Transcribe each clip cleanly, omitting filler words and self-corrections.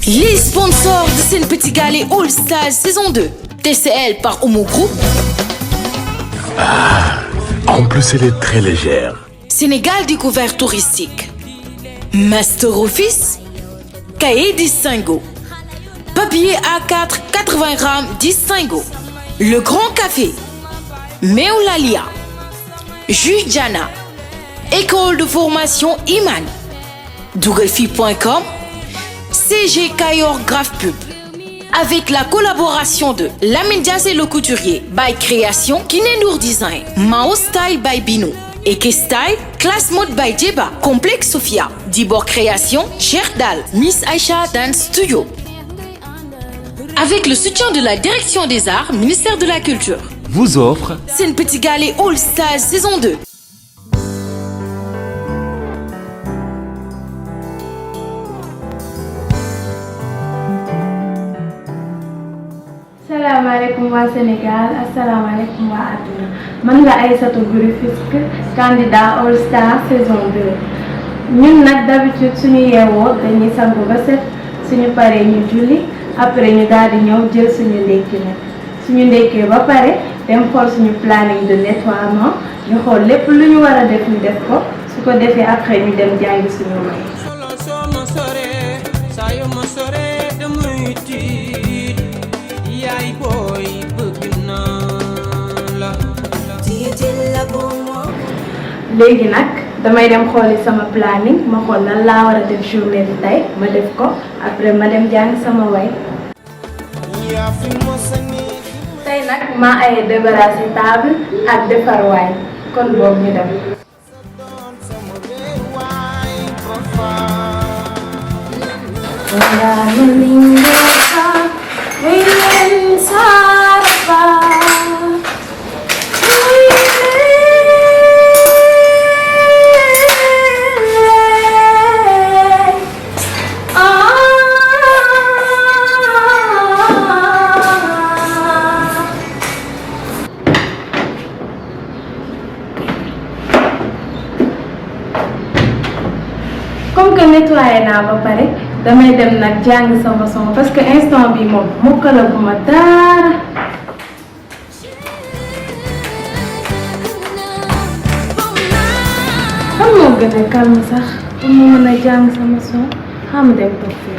Les sponsors de Sen Petit Gallé All Stars saison 2. TCL par Homo Group. En plus, elle est très légère. Sénégal Découverte Touristique. Master Office. Cahier Distingo. Papier A4 80 grammes Distingo. Le Grand Café. Meoulalia. Jus Jana. École de formation Iman. Dougalfi.com. CG Kayor Graph Pub. Avec la collaboration de Lamine Diaz et le couturier by Création, Kiné Nour Design, Mao Style by Bino, Eke Style, Class Mode by Djeba, Complexe Sophia, Dibor Création, Cheikh Dal, Miss Aïcha Dance Studio. Avec le soutien de la Direction des Arts, ministère de la Culture. Vous offre Sen Petit Gallé All Stars saison 2. Assalamualaikum wa Sénégal, assalamualaikum wa àdduna man la Aïssatou Goury Fisk candidat All Star saison 2 ñun nag d'habitude suñu yeewoo dañuy sangu ba set suñu paree ñu julli après ñu daal di ñëw jël suñu ndékki nag suñu ndékkee ba pare dem xool suñu planning de nettoiement ñu xool lépp lu ñu war a def ñu def ko su ko defee après ñu dem jàngi suñu may. léegi nag damay dem xooli sama planning ma xool lan laa war a def journée bi tey ma def ko après ma dem jàng sama way. tey nag maa ay débarrasser table ak defar waay kon boobu ñu dem. comme que nettoyé naa ba pare damay dem nag jàng sama son parce que instant bi moom mokkalaguma dara. xam moo gën a calme sax pour mu mën a jàng sama son xam dem toog fii.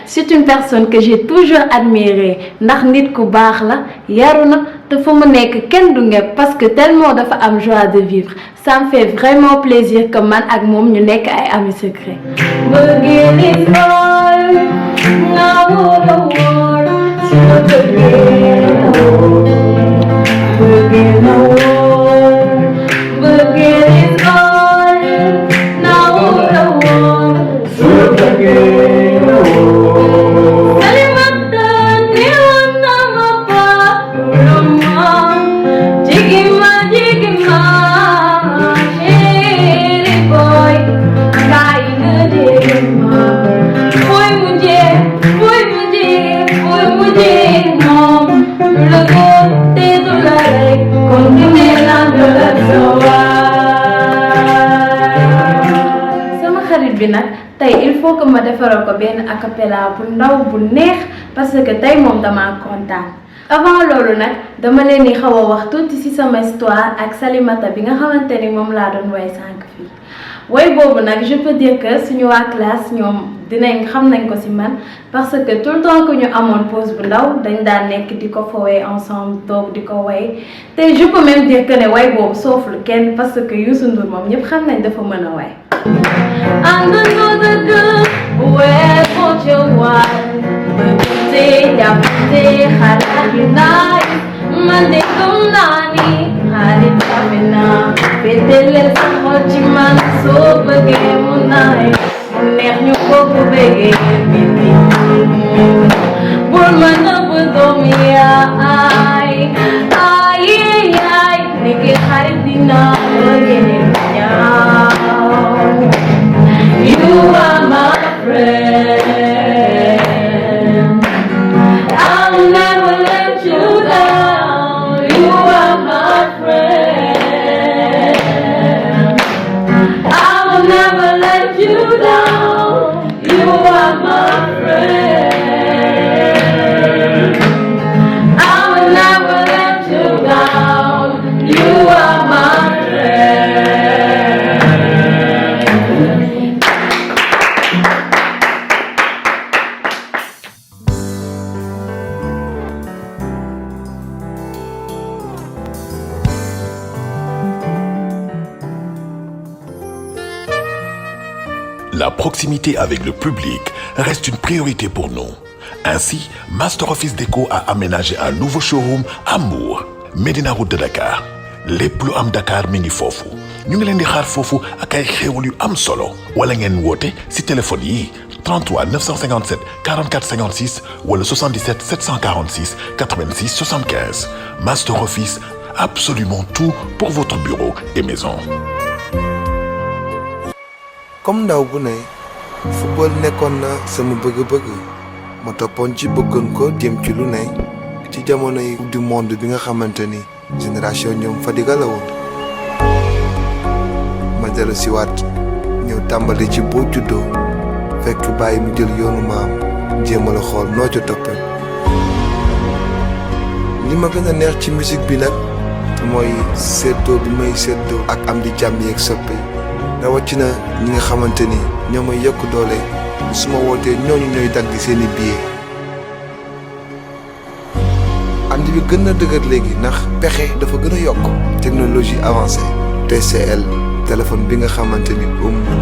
C'est une personne que j'ai toujours admirée ndax nit ku baax la yaru na te fu mu nekk kenn du ngeb parce que tellement dafa am joie de vivre ça me fait vraiment plaisir que man ak moom ñu nekk ay amis secrets. Il faut que ma defaral ko benn acapella bu ndaw bu neex parce que tey moom dama kontaan avant loolu nag dama leen di xaw a wax tuuti ci sama histoire ak Salimata bi nga xamante ni moom laa doon way sànq fii way boobu nag je peux dire que suñu waa classe ñoom xam nañ ko ci man parce que tout le temps que ñu amoon pause bu ndaw dañ daan nekk di ko fowee ensemble toog di ko way te je peux même dire que ne way boobu sooful kenn parce que Youssou Ndour moom ñëpp xam nañ dafa mën a way. àndandoo dëgg weer moo ca waay bëggante jàppante xalaat yu naay man de gëm naa ni xaalis jafe naa féetale sa xol ci man soo bëggee mu naay mu neex ñu bokk bëggee bi bul ma nëbb doom yaay ay nekk xarit dina bëggee ñaaw. You are my friend. I'll never let you down. You are my friend. I will never let you down. You are my friend. I will never let you down. You are my friend. La proximité avec le public reste une priorité pour nous. Ainsi, Master Office Déco a aménagé un nouveau showroom à Mbour, Médina Route de Dakar. lépp lu am Dakar mi ngi foofu ñu ngi leen di xaar foofu ak ay xéwal yu am solo wala ngeen woote si téléphone yi 33 957 44 56 wala 77 746 86 75 Master Office, absolument tout pour votre bureau et maison. Comme ndaw bu ne football nekkoon na sama bëgg-bëgg ma toppoon ci bëggoon ko jëm ci lu ne ci jamono yi coupe du monde bi nga xamante ni génération ñoom Fadiga la woon ma dellu si waat ñëw tàmbali ci boo juddoo fekk bàyyi mu jël yoonu maam jéem a la xool noo ca toppee li ma gën a neex ci musique bi nag mooy seddoo bi may seddoo ak am di jàmm yeeg soppe rawatina ñi nga xamante ni ñoo may yokk doole su ma wootee ñooñu ñooy dagg seeni billet andi bi gën a dëgër léegi ndax pexe dafa gën a yokk technologie avancée TCL téléphone bi nga xamante ni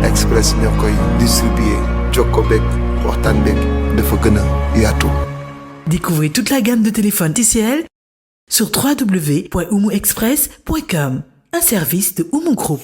Express ñoo koy distribuer jokko beeg waxtaan beeg dafa gën a yaatu. Découvrez toute la gamme de téléphones TCL sur www.oumuexpress.com, un service de Oumou Group.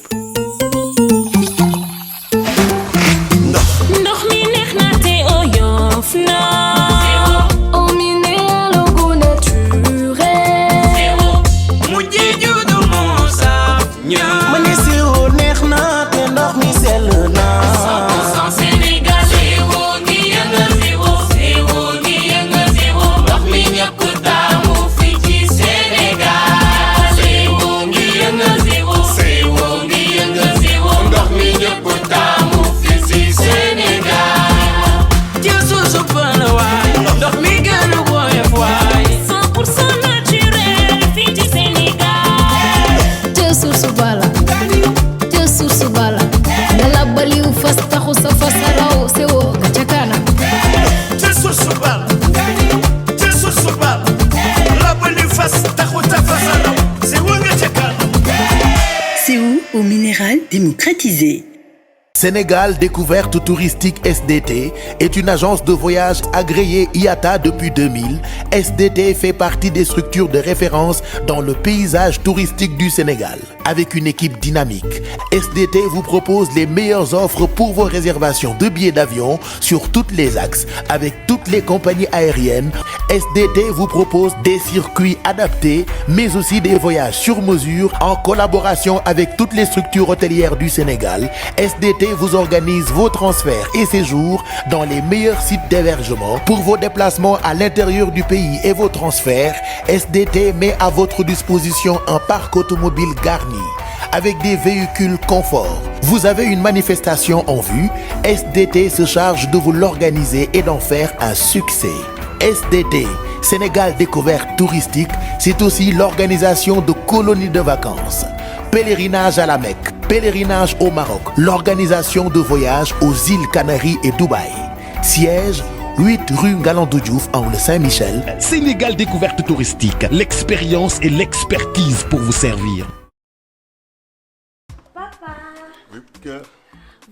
Au minéral démocratisé. Sénégal Découverte Touristique SDT est une agence de voyage agréée IATA depuis 2000. SDT fait partie des structures de référence dans le paysage touristique du Sénégal. Avec une équipe dynamique, SDT vous propose les meilleures offres pour vos réservations de billets d'avion sur tous les axes. Avec toutes les compagnies aériennes, SDT vous propose des circuits adaptés, mais aussi des voyages sur mesure en collaboration avec toutes les structures hôtelières du Sénégal. SDT vous organise vos transferts et séjours dans les meilleurs sites d'hébergement. Pour vos déplacements à l'intérieur du pays et vos transferts, SDT met à votre disposition un parc automobile garni avec des véhicules confort. Vous avez une manifestation en vue, SDT se charge de vous l'organiser et d'en faire un succès. SDT, Sénégal Découverte Touristique, c'est aussi l'organisation de colonies de vacances, pèlerinage à la Mecque, pèlerinage au Maroc, l'organisation de voyages aux îles Canaries et Dubaï. Siège 8 rue Galandou Diouf, angle Saint-Michel. Sénégal Découverte Touristique, l'expérience et l'expertise pour vous servir. Papa, Oui, cœur.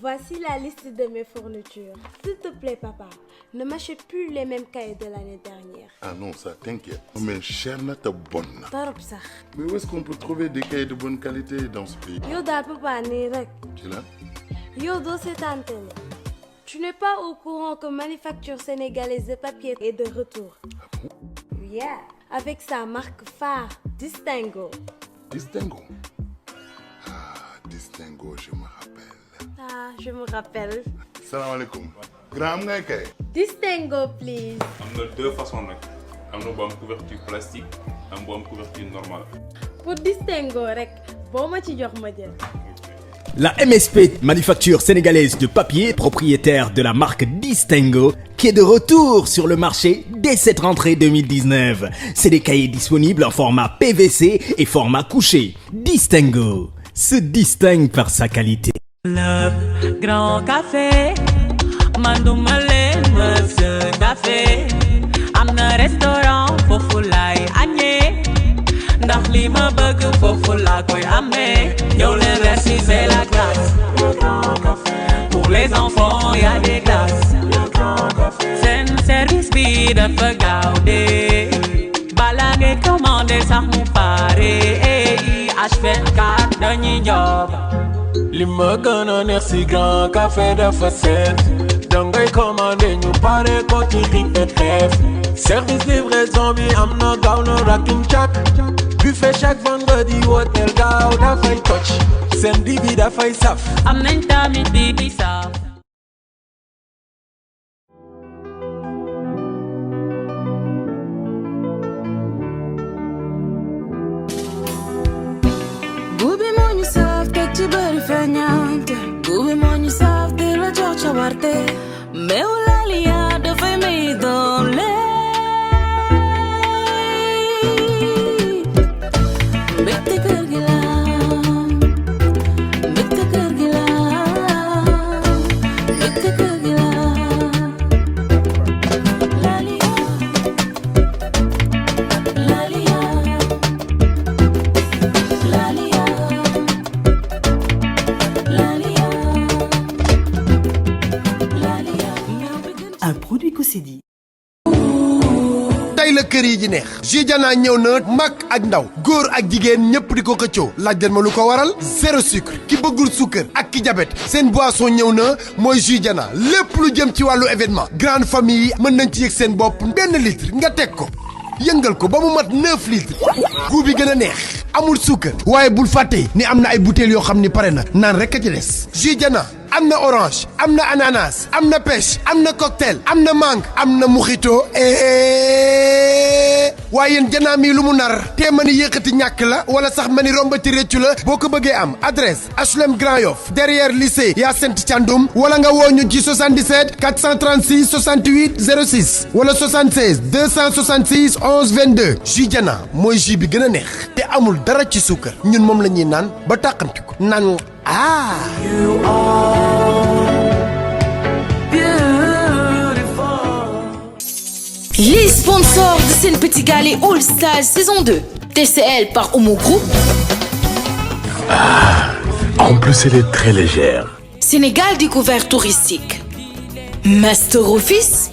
voici la liste de mes fournitures. S'il te plaît, papa, ne m'achète plus les mêmes cahiers de l'année dernière. Ah non, ça t'inquiète. Mais cher na ta bonne. Torop sax. Mais où est-ce qu'on peut trouver des cahiers de bonne qualité dans ce pays? Yow daal papa nii rek. Tu l'as? Yow doo seetaan télé. Tu n'es pas au courant que Manufacture sénégalaise de papier est de retour. Ah bon? Yeah. Avec sa marque phare, Distingo. Distingo. Ah, Distingo, je me rappelle. Ah, je me rappelle. Salam alaikum. Grand ngay kay. Distingo, please. am na deux façons nag am na bu am couverture plastique am bu am couverture normale. Pour Distingo rek, boo ma ci jox ma jël. La MSP, Manufacture sénégalaise de papier, propriétaire de la marque Distingo, qui est de retour sur le marché dès cette rentrée 2019. C'est des cahiers disponibles en format PVC et format couché. Distingo se distingue par sa qualité. Le grand café, manduma leen monsieur café, am na restaurant foofu laay añee, ndax li ma bëgg foofu laa koy amee, ñëw leen reçu c'est la classe. Le grand café, pour les enfants y a des classes. Le grand café, seen service bi dafa gaaw de, bala ngay commander sax mu pare, H24 dañuy job. li ma gën a neex si grand café dafa set, dangay commandé ñu pare ko ci ring et trèf. Service livraison bi am na gaaw na rakin cak, buffet chaque vendredi hôtel gaaw dafay touch, seen di bi dafay saf. Am nañ tamit di bi saf. Gubi moo ñu saf teg ci bëri feeñante, gubi moo ñu saf di la jox cawarte, meew Laliya dafay may doole. Mbégte kër gi la, mbégte kër gi la, mbégte kër gi la. Laliya, Laliya, Laliya, Laliya, Laliya. Un produit Cosidi. tey la kër yi ji neex Jijana ñëw na mag ak ndaw góor ak jigéen ñëpp di ko xëccoo laaj leen ma lu ko waral zéro sucre ki bëggul suukar ak ki diabète seen boisson ñëw na mooy Jijana lépp lu jëm ci wàllu événement grande famille yi mën nañ ci yëg seen bopp benn litre nga teg ko yëngal ko ba mu mat 9 litres goût bi gën a neex amul suukar waaye bul fàtte ni am na ay bouteilles yoo xam ni pare na naan rek a ci des Jijana am na orange am na ananas am na pêche am na cocktail am na mangue am na mojito waaye yéen janaa mi lu mu nar te ma ni yëkkati ñàkk la wala sax ma ni rombati réccu la boo ko bëggee am adresse HLM Grand Yoff derrière lycée Hyacinthe Thiandoum wala nga woo ñu ci 77 436 68 06 wala 76 266 11 22 jus jana mooy jus bi gën a neex te amul dara ci suukar ñun moom la ñuy naan ba tàqamti ko naan Les sponsors de Sen Petit Galley All Stars saison 2. TCL par Omo Group. En plus, elle est très légère. Sénégal Découverte Touristique. Master Office.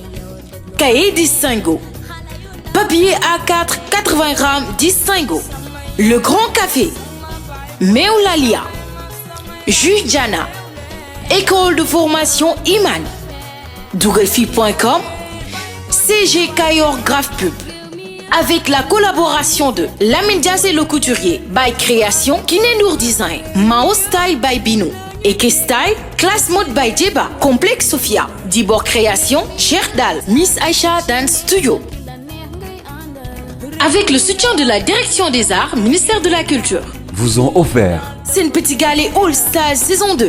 Cahier Distingo. Papier A4 80 grammes Distingo. Le Grand Café. Meolalia. Jus Jana. École de formation Iman. Dougalfi.com. CG Kayor Graph Pub. Avec la collaboration de Lamine Diazé le couturier by Création, Kiné Nour Design, Mao Style by Bino, Eke Style, Class Mode by Djeba, Complexe Sophia, Dibor Création, Cheikh Dal, Miss Aïcha Dance Studio. Avec le soutien de la Direction des Arts, Ministère de la Culture. Vous ont offert Sen Petit Galley All Stars saison 2.